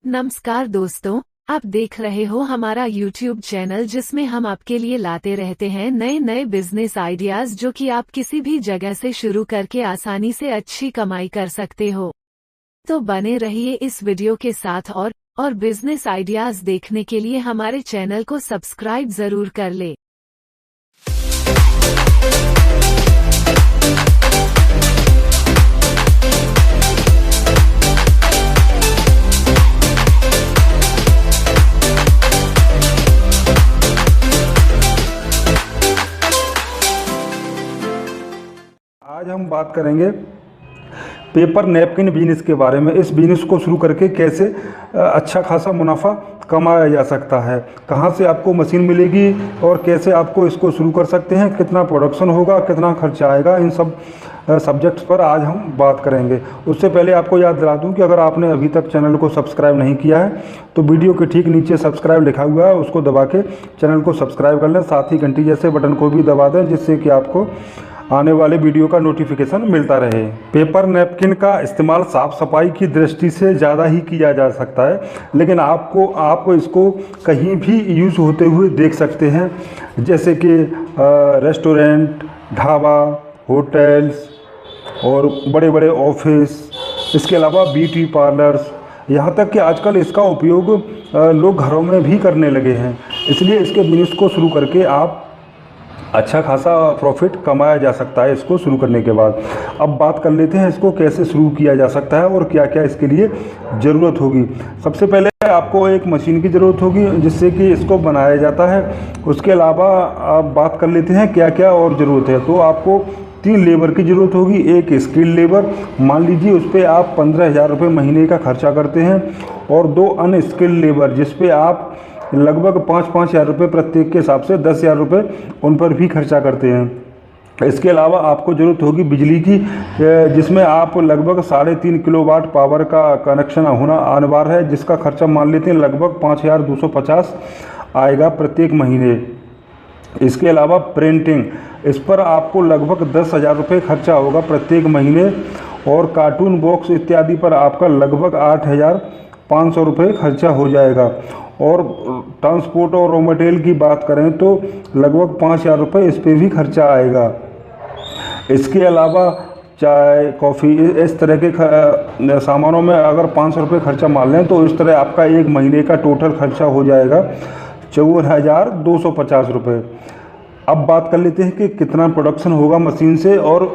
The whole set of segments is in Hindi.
नमस्कार दोस्तों, आप देख रहे हो हमारा YouTube चैनल जिसमें हम आपके लिए लाते रहते हैं नए नए बिजनेस आइडियाज जो कि आप किसी भी जगह से शुरू करके आसानी से अच्छी कमाई कर सकते हो। तो बने रहिए इस वीडियो के साथ और बिजनेस आइडियाज देखने के लिए हमारे चैनल को सब्सक्राइब जरूर कर ले। आज हम बात करेंगे पेपर नैपकिन बिजनेस के बारे में। इस बिजनेस को शुरू करके कैसे अच्छा खासा मुनाफा कमाया जा सकता है, कहां से आपको मशीन मिलेगी और कैसे आपको इसको शुरू कर सकते हैं, कितना प्रोडक्शन होगा, कितना खर्चा आएगा, इन सब सब्जेक्ट्स पर आज हम बात करेंगे। उससे पहले आपको याद दिला दूं कि अगर आपने अभी तक चैनल को सब्सक्राइब नहीं किया है तो वीडियो के ठीक नीचे सब्सक्राइब लिखा हुआ है, उसको दबा के चैनल को सब्सक्राइब कर लें। साथ ही घंटी जैसे बटन को भी दबा दें जिससे कि आपको आने वाले वीडियो का नोटिफिकेशन मिलता रहे। पेपर नैपकिन का इस्तेमाल साफ सफाई की दृष्टि से ज़्यादा ही किया जा सकता है, लेकिन आप इसको कहीं भी यूज़ होते हुए देख सकते हैं, जैसे कि रेस्टोरेंट, ढाबा, होटल्स और बड़े बड़े ऑफिस, इसके अलावा ब्यूटी पार्लर्स, यहाँ तक कि आजकल इसका उपयोग लोग घरों में भी करने लगे हैं। इसलिए इसके बिजनेस को शुरू करके आप अच्छा खासा प्रॉफिट कमाया जा सकता है इसको शुरू करने के बाद। अब बात कर लेते हैं इसको कैसे शुरू किया जा सकता है और क्या क्या इसके लिए ज़रूरत होगी। सबसे पहले आपको एक मशीन की ज़रूरत होगी जिससे कि इसको बनाया जाता है। उसके अलावा आप बात कर लेते हैं क्या क्या और ज़रूरत है। तो आपको 3 लेबर की ज़रूरत होगी। एक स्किल्ड लेबर, मान लीजिए उस पर आप 15,000 रुपये महीने का खर्चा करते हैं, और 2 अनस्किल्ड लेबर जिस पे आप लगभग 5-5 हज़ार रुपये प्रत्येक के हिसाब से 10,000 रुपये उन पर भी खर्चा करते हैं। इसके अलावा आपको ज़रूरत होगी बिजली की, जिसमें आप लगभग 3.5 किलोवाट पावर का कनेक्शन होना अनिवार्य है, जिसका खर्चा मान लेते हैं लगभग 5,250 आएगा प्रत्येक महीने। इसके अलावा प्रिंटिंग, इस पर आपको लगभग 10,000 रुपये खर्चा होगा प्रत्येक महीने, और कार्टून बॉक्स इत्यादि पर आपका लगभग 8,500 रुपये खर्चा हो जाएगा। और ट्रांसपोर्ट और रॉ मटेरियल की बात करें तो लगभग 5,000 रुपये इस पर भी खर्चा आएगा। इसके अलावा चाय, कॉफ़ी, इस तरह के सामानों में अगर 500 रुपये खर्चा मान लें तो इस तरह आपका एक महीने का टोटल खर्चा हो जाएगा 54,250 रुपये। अब बात कर लेते हैं कि कितना प्रोडक्शन होगा मशीन से। और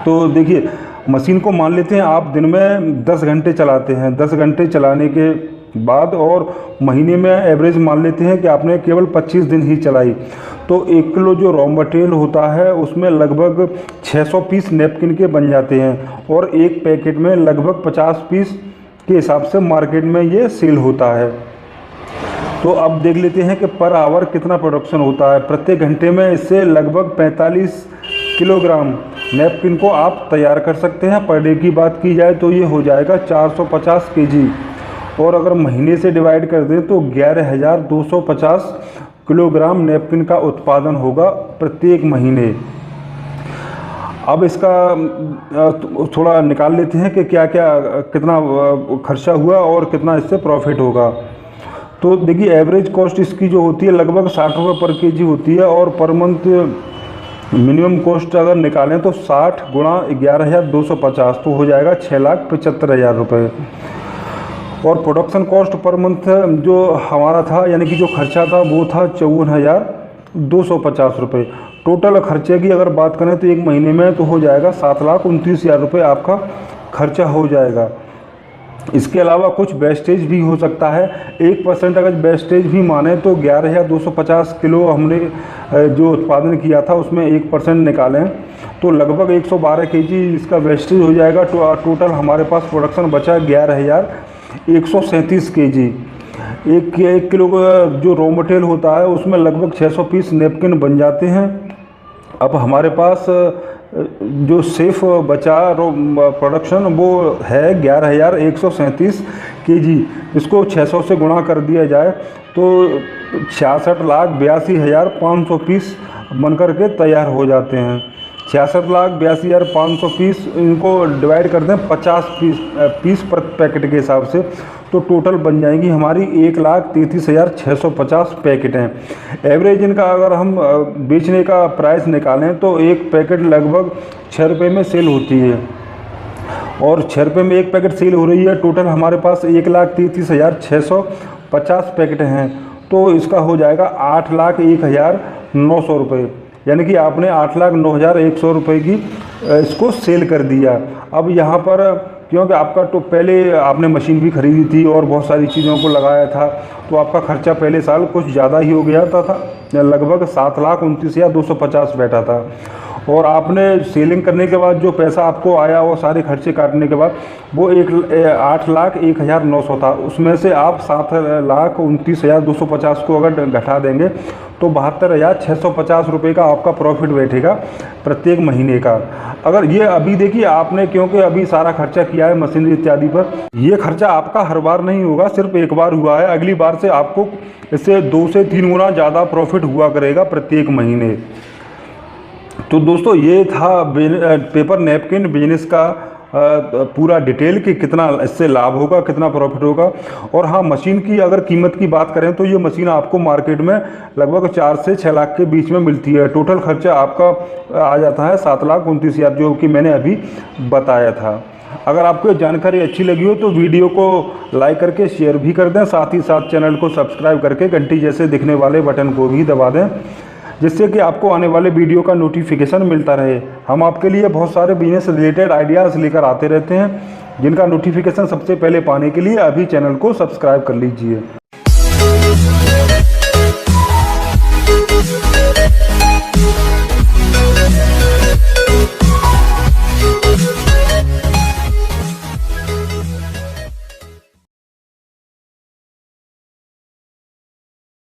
तो देखिए, मशीन को मान लेते हैं आप दिन में 10 घंटे चलाते हैं। 10 घंटे चलाने के बाद और महीने में एवरेज मान लेते हैं कि आपने केवल 25 दिन ही चलाई, तो 1 किलो जो रॉ मटेरियल होता है उसमें लगभग 600 पीस नैपकिन के बन जाते हैं, और एक पैकेट में लगभग 50 पीस के हिसाब से मार्केट में ये सेल होता है। तो अब देख लेते हैं कि पर आवर कितना प्रोडक्शन होता है। प्रत्येक घंटे में इससे लगभग 45 किलोग्राम नैपकिन को आप तैयार कर सकते हैं। पर डे की बात की जाए तो ये हो जाएगा 450 केजी, और अगर महीने से डिवाइड कर दें तो 11,250 किलोग्राम नैपकिन का उत्पादन होगा प्रत्येक महीने। अब इसका थोड़ा निकाल लेते हैं कि क्या क्या कितना खर्चा हुआ और कितना इससे प्रॉफिट होगा। तो देखिए, एवरेज कॉस्ट इसकी जो होती है लगभग 60 रुपये पर केजी होती है, और पर मंथ मिनिमम कॉस्ट अगर निकालें तो 60 गुणा 11,250 तो हो जाएगा 6,75,000 रुपये। और प्रोडक्शन कॉस्ट पर मंथ जो हमारा था, यानी कि जो खर्चा था वो था 54,250 रुपये। टोटल खर्चे की अगर बात करें तो एक महीने में तो हो जाएगा 7,29,000 रुपये आपका खर्चा हो जाएगा। इसके अलावा कुछ वेस्टेज भी हो सकता है। 1% अगर वेस्टेज भी माने तो 11,250 किलो हमने जो उत्पादन किया था उसमें 1% निकालें तो लगभग 112 केजी इसका वेस्टेज हो जाएगा। टोटल हमारे पास प्रोडक्शन बचा 11,137 केजी। एक किलो का जो रॉ मटेरियल होता है उसमें लगभग 600 पीस नैपकिन बन जाते हैं। अब हमारे पास जो सेफ बचा प्रोडक्शन वो है 11,137 केजी। इसको 600 से गुणा कर दिया जाए तो 66,82,500 पीस बनकर के तैयार हो जाते हैं। 66,82,500 पीस, इनको डिवाइड कर दें 50 पीस पर पैकेट के हिसाब से, तो टोटल बन जाएंगी हमारी 1,33,650 पैकेट हैं। एवरेज इनका अगर हम बेचने का प्राइस निकालें तो एक पैकेट लगभग 6 रुपये में सेल होती है, और 6 रुपये में एक पैकेट सेल हो रही है। टोटल हमारे पास 1,33,650 पैकेट हैं, तो इसका हो जाएगा 8,01,900 रुपये, यानी कि आपने 8,09,100 रुपये की इसको सेल कर दिया। अब यहाँ पर क्योंकि आपका तो पहले आपने मशीन भी खरीदी थी और बहुत सारी चीज़ों को लगाया था, तो आपका खर्चा पहले साल कुछ ज़्यादा ही हो गया था, लगभग 7,29,250 बैठा था। और आपने सेलिंग करने के बाद जो पैसा आपको आया वो सारे खर्चे काटने के बाद वो 8,01,900 था। उसमें से आप 7,29,250 को अगर घटा देंगे तो 72,650 रुपये का आपका प्रॉफिट बैठेगा प्रत्येक महीने का। अगर ये अभी देखिए आपने, क्योंकि अभी सारा खर्चा किया है मशीनरी इत्यादि पर, ये खर्चा आपका हर बार नहीं होगा, सिर्फ एक बार हुआ है। अगली बार से आपको इससे 2 से 3 गुना ज़्यादा प्रॉफिट हुआ करेगा प्रत्येक महीने। तो दोस्तों ये था पेपर नैपकिन बिजनेस का पूरा डिटेल कि कितना इससे लाभ होगा, कितना प्रॉफिट होगा। और हाँ, मशीन की अगर कीमत की बात करें तो ये मशीन आपको मार्केट में लगभग 4 से 6 लाख के बीच में मिलती है। टोटल खर्चा आपका आ जाता है 7,29,000, जो कि मैंने अभी बताया था। अगर आपको जानकारी अच्छी लगी हो तो वीडियो को लाइक करके शेयर भी कर दें, साथ ही साथ चैनल को सब्सक्राइब करके घंटी जैसे दिखने वाले बटन को भी दबा दें, जिससे कि आपको आने वाले वीडियो का नोटिफिकेशन मिलता रहे। हम आपके लिए बहुत सारे बिजनेस रिलेटेड आइडियाज़ लेकर आते रहते हैं, जिनका नोटिफिकेशन सबसे पहले पाने के लिए अभी चैनल को सब्सक्राइब कर लीजिए।